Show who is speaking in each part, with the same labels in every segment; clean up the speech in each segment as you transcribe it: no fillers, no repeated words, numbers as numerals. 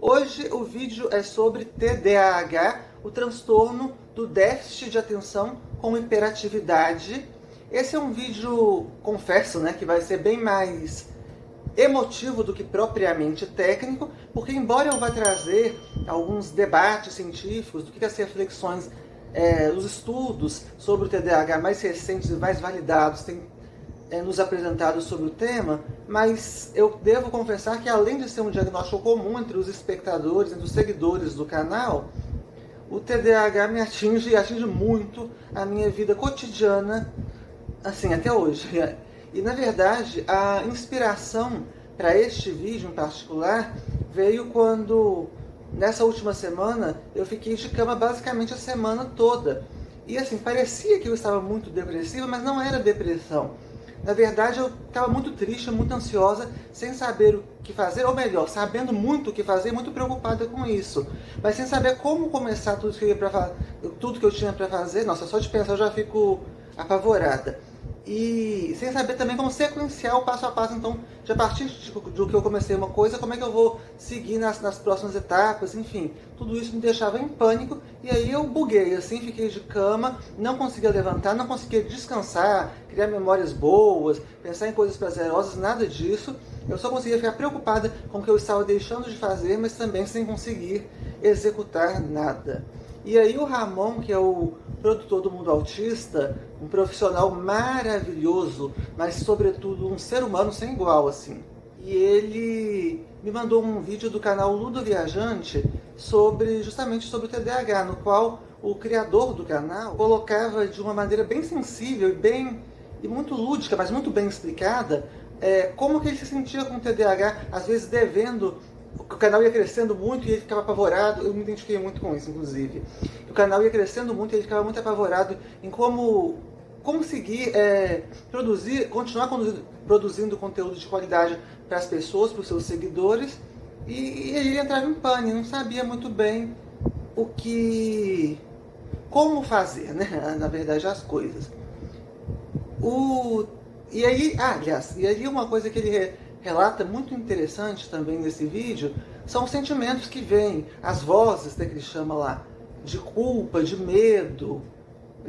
Speaker 1: Hoje o vídeo é sobre TDAH, o transtorno do déficit de atenção com hiperatividade. Esse é um vídeo, confesso, que vai ser bem mais emotivo do que propriamente técnico, porque embora eu vá trazer alguns debates científicos do que as reflexões, os estudos sobre o TDAH mais recentes e mais validados têm nos apresentado sobre o tema, mas eu devo confessar que além de ser um diagnóstico comum entre os espectadores, entre os seguidores do canal, o TDAH me atinge e atinge muito a minha vida cotidiana, assim, até hoje. E na verdade, a inspiração para este vídeo em particular veio quando, nessa última semana, eu fiquei de cama basicamente a semana toda. E assim, parecia que eu estava muito depressiva, mas não era depressão. Na verdade, eu estava muito triste, muito ansiosa, sem saber o que fazer, ou melhor, sabendo muito o que fazer, muito preocupada com isso, mas sem saber como começar tudo que eu tinha para fazer. Nossa, só de pensar eu já fico apavorada. E sem saber também como sequenciar o passo a passo. Então, de a partir do que eu comecei uma coisa, como é que eu vou seguir nas próximas etapas, enfim. Tudo isso me deixava em pânico, e aí eu buguei, assim, fiquei de cama, não conseguia levantar, não conseguia descansar, criar memórias boas, pensar em coisas prazerosas, nada disso. Eu só conseguia ficar preocupada com o que eu estava deixando de fazer, mas também sem conseguir executar nada. E aí o Ramon, que é o produtor do Mundo Autista, um profissional maravilhoso, mas sobretudo um ser humano sem igual, assim. E ele me mandou um vídeo do canal Ludo Viajante justamente sobre o TDAH, no qual o criador do canal colocava de uma maneira bem sensível e muito lúdica, mas muito bem explicada, como que ele se sentia com o TDAH, às vezes devendo. O canal ia crescendo muito e ele ficava apavorado. Eu me identifiquei muito com isso, inclusive. O canal ia crescendo muito e ele ficava muito apavorado em como conseguir continuar produzindo conteúdo de qualidade para as pessoas, para os seus seguidores. E ele entrava em pânico, não sabia muito bem como fazer, né? Na verdade, as coisas. E aí uma coisa que ele relata muito interessante também nesse vídeo são os sentimentos que vêm, as vozes, que ele chama lá, de culpa, de medo,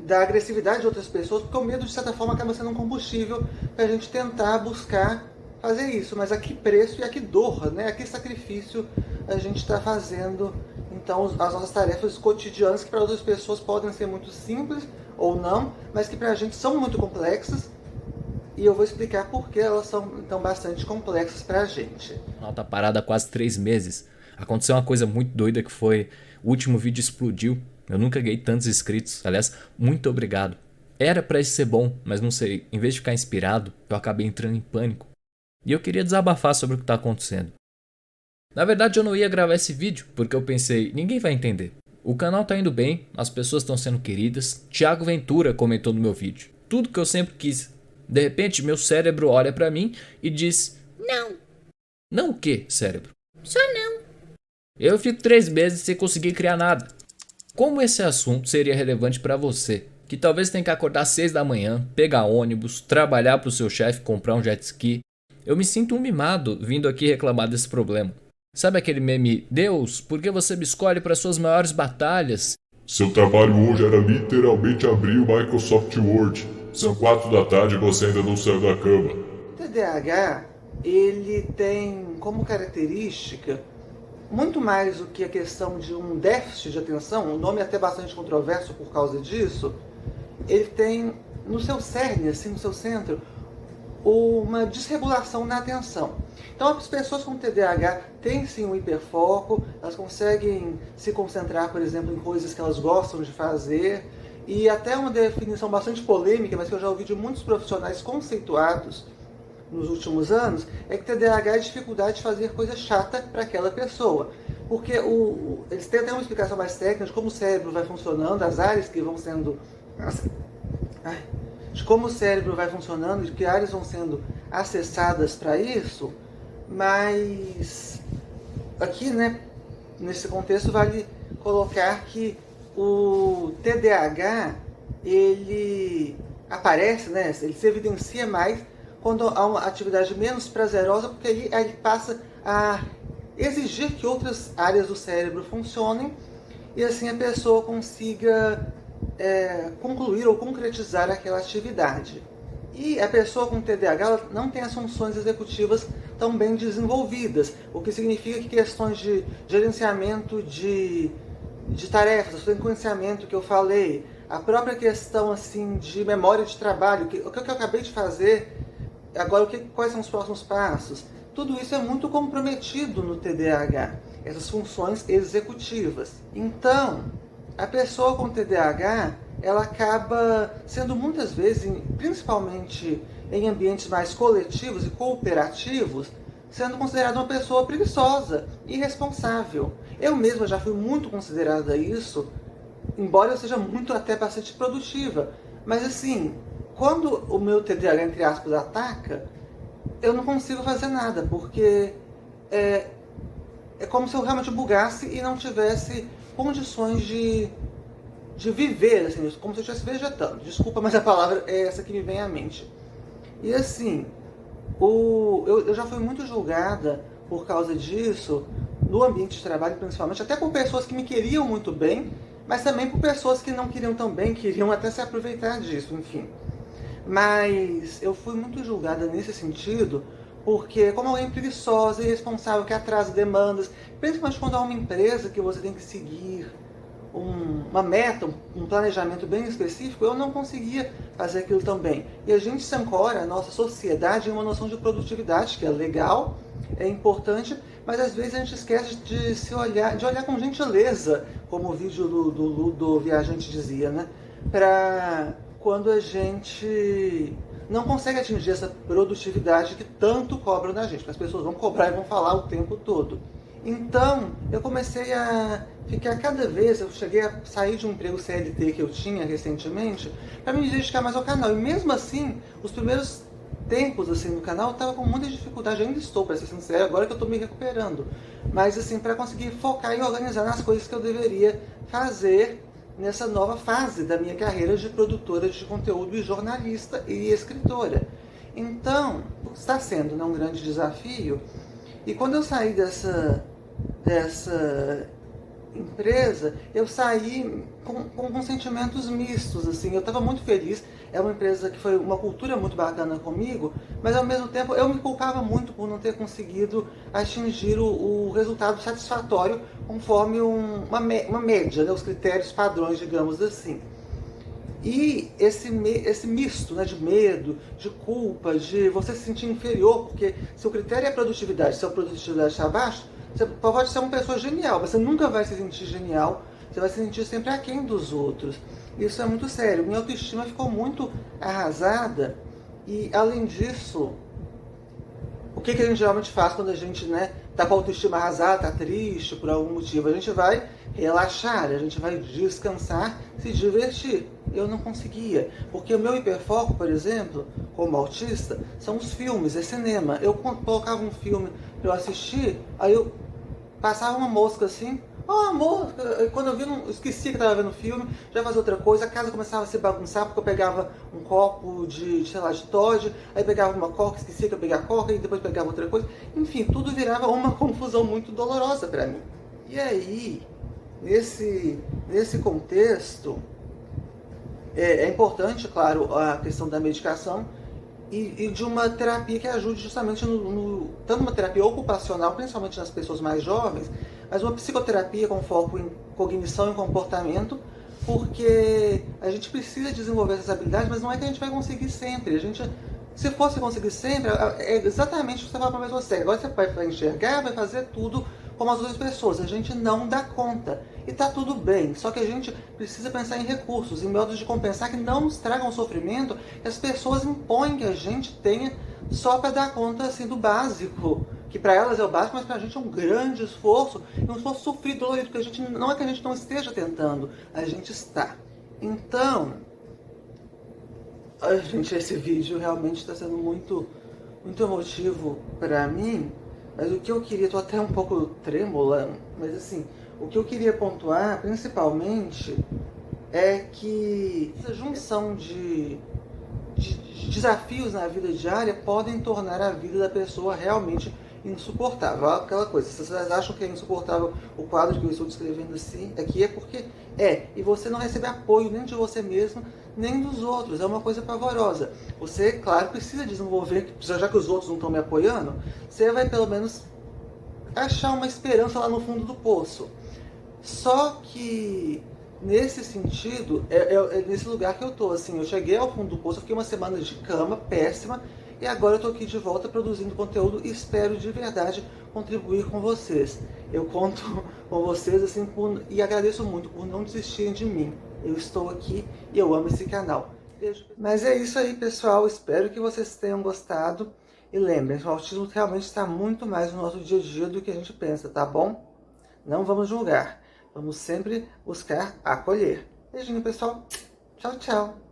Speaker 1: da agressividade de outras pessoas, porque o medo, de certa forma, acaba sendo um combustível para a gente tentar buscar fazer isso. Mas a que preço e a que dor, né? A que sacrifício a gente está fazendo, então, as nossas tarefas cotidianas, que para outras pessoas podem ser muito simples ou não, mas que para a gente são muito complexas. E eu vou explicar por que elas são então bastante complexas pra gente.
Speaker 2: O canal tá parado há quase 3 meses. Aconteceu uma coisa muito doida que foi... O último vídeo explodiu. Eu nunca ganhei tantos inscritos. Aliás, muito obrigado. Era pra isso ser bom, mas não sei. Em vez de ficar inspirado, eu acabei entrando em pânico. E eu queria desabafar sobre o que tá acontecendo. Na verdade, eu não ia gravar esse vídeo, porque eu pensei, ninguém vai entender. O canal tá indo bem, as pessoas estão sendo queridas. Thiago Ventura comentou no meu vídeo. Tudo que eu sempre quis. De repente, meu cérebro olha pra mim e diz:
Speaker 3: Não,
Speaker 2: não o que, cérebro?
Speaker 3: só não.
Speaker 2: Eu fico 3 meses sem conseguir criar nada. Como esse assunto seria relevante pra você, que talvez tenha que acordar às 6 da manhã, pegar ônibus, trabalhar pro seu chefe, comprar um jet ski? Eu me sinto um mimado vindo aqui reclamar desse problema. Sabe aquele meme, Deus, por que você me escolhe para suas maiores batalhas?
Speaker 4: Seu trabalho hoje era literalmente abrir o Microsoft Word. São 4 da tarde e você ainda não saiu da cama.
Speaker 1: O TDAH, ele tem como característica muito mais do que a questão de um déficit de atenção, um nome até bastante controverso por causa disso. Ele tem no seu cerne, assim, no seu centro, uma desregulação na atenção. Então as pessoas com TDAH têm sim um hiperfoco, elas conseguem se concentrar, por exemplo, em coisas que elas gostam de fazer, e até uma definição bastante polêmica, mas que eu já ouvi de muitos profissionais conceituados nos últimos anos, é que TDAH é dificuldade de fazer coisa chata para aquela pessoa. Porque eles têm até uma explicação mais técnica de como o cérebro vai funcionando, as áreas que vão sendo... de como o cérebro vai funcionando, de que áreas vão sendo acessadas para isso, mas aqui, né, nesse contexto, vale colocar que o TDAH, ele aparece, né, ele se evidencia mais quando há uma atividade menos prazerosa, porque aí ele passa a exigir que outras áreas do cérebro funcionem e assim a pessoa consiga concluir ou concretizar aquela atividade. E a pessoa com TDAH ela não tem as funções executivas tão bem desenvolvidas, o que significa que questões de gerenciamento de tarefas, o sequenciamento que eu falei, a própria questão assim de memória de trabalho, o que eu acabei de fazer, agora quais são os próximos passos, tudo isso é muito comprometido no TDAH, essas funções executivas. Então, a pessoa com TDAH, ela acaba sendo muitas vezes, principalmente em ambientes mais coletivos e cooperativos, sendo considerada uma pessoa preguiçosa, irresponsável. Eu mesma já fui muito considerada isso, embora eu seja muito até bastante produtiva. Mas assim, quando o meu TDAH, entre aspas, ataca, eu não consigo fazer nada, porque é como se eu realmente bugasse e não tivesse condições de viver, assim, como se eu estivesse vegetando. Desculpa, mas a palavra é essa que me vem à mente. E assim, eu já fui muito julgada por causa disso, no ambiente de trabalho principalmente, até por pessoas que me queriam muito bem, mas também por pessoas que não queriam tão bem, queriam até se aproveitar disso, enfim. Mas eu fui muito julgada nesse sentido, porque como alguém preguiçosa e irresponsável que atrasa demandas, principalmente quando há uma empresa que você tem que seguir uma meta, um planejamento bem específico, eu não conseguia fazer aquilo também. E a gente se ancora, a nossa sociedade, em uma noção de produtividade, que é legal, é importante, mas às vezes a gente esquece de olhar com gentileza, como o vídeo do Viajante dizia, né? Para quando a gente não consegue atingir essa produtividade que tanto cobram da gente, porque as pessoas vão cobrar e vão falar o tempo todo. Então, eu comecei a ficar cada vez, eu cheguei a sair de um emprego CLT que eu tinha recentemente, para me dedicar mais ao canal. E mesmo assim, os primeiros tempos assim no canal, eu estava com muita dificuldade, ainda estou, para ser sincero, agora que eu estou me recuperando. Mas assim, para conseguir focar e organizar nas coisas que eu deveria fazer nessa nova fase da minha carreira de produtora de conteúdo e jornalista e escritora. Então, está sendo, né, um grande desafio. E quando eu saí dessa empresa, eu saí com sentimentos mistos, assim. Eu estava muito feliz, é uma empresa que foi uma cultura muito bacana comigo, mas ao mesmo tempo eu me culpava muito por não ter conseguido atingir o resultado satisfatório conforme uma média, né, os critérios padrões, digamos assim. E esse misto, né, de medo, de culpa, de você se sentir inferior, porque se o critério é a produtividade, se a produtividade está abaixo, você pode ser uma pessoa genial, mas você nunca vai se sentir genial, você vai se sentir sempre aquém dos outros. Isso é muito sério. Minha autoestima ficou muito arrasada e, além disso, o que a gente geralmente faz quando a gente, né, tá com a autoestima arrasada, tá triste por algum motivo? A gente vai relaxar, a gente vai descansar, se divertir. Eu não conseguia, porque o meu hiperfoco, por exemplo, como autista, são os filmes, é cinema. Eu colocava um filme para eu assistir, aí eu passava uma mosca assim, mosca, quando eu vi, eu esqueci que estava vendo o filme, já fazia outra coisa, a casa começava a se bagunçar, porque eu pegava um copo de Toddy, aí pegava uma coca, esquecia que eu pegar a coca, e depois pegava outra coisa, enfim, tudo virava uma confusão muito dolorosa para mim. E aí, nesse contexto, é importante, claro, a questão da medicação e de uma terapia que ajude justamente tanto uma terapia ocupacional, principalmente nas pessoas mais jovens, mas uma psicoterapia com foco em cognição e comportamento, porque a gente precisa desenvolver essas habilidades, mas não é que a gente vai conseguir sempre. Se fosse conseguir sempre, é exatamente o que você fala para a pessoa. Agora você vai enxergar, vai fazer tudo como as outras pessoas. A gente não dá conta. E tá tudo bem. Só que a gente precisa pensar em recursos, em modos de compensar que não nos tragam sofrimento que as pessoas impõem que a gente tenha só para dar conta assim, do básico. Que para elas é o básico, mas para a gente é um grande esforço. E um esforço sofrido, dolorido, porque não é que a gente não esteja tentando, a gente está. Então, esse vídeo realmente está sendo muito, muito emotivo para mim. Mas o que eu queria, tô até um pouco trêmula, mas assim, o que eu queria pontuar, principalmente, é que essa junção de desafios na vida diária podem tornar a vida da pessoa realmente insuportável. Aquela coisa, se vocês acham que é insuportável o quadro que eu estou descrevendo assim, aqui é porque é. E você não recebe apoio nem de você mesmo, nem dos outros. É uma coisa pavorosa. Você, claro, precisa desenvolver, já que os outros não estão me apoiando, você vai pelo menos achar uma esperança lá no fundo do poço. Só que nesse sentido, é nesse lugar que eu tô, assim, eu cheguei ao fundo do poço, eu fiquei uma semana de cama, péssima, e agora eu tô aqui de volta produzindo conteúdo e espero de verdade contribuir com vocês. Eu conto com vocês, assim, e agradeço muito por não desistirem de mim. Eu estou aqui e eu amo esse canal. Beijo. Mas é isso aí, pessoal, espero que vocês tenham gostado. E lembrem, o autismo realmente está muito mais no nosso dia a dia do que a gente pensa, tá bom? Não vamos julgar. Vamos sempre buscar acolher. Beijinho, pessoal. Tchau, tchau.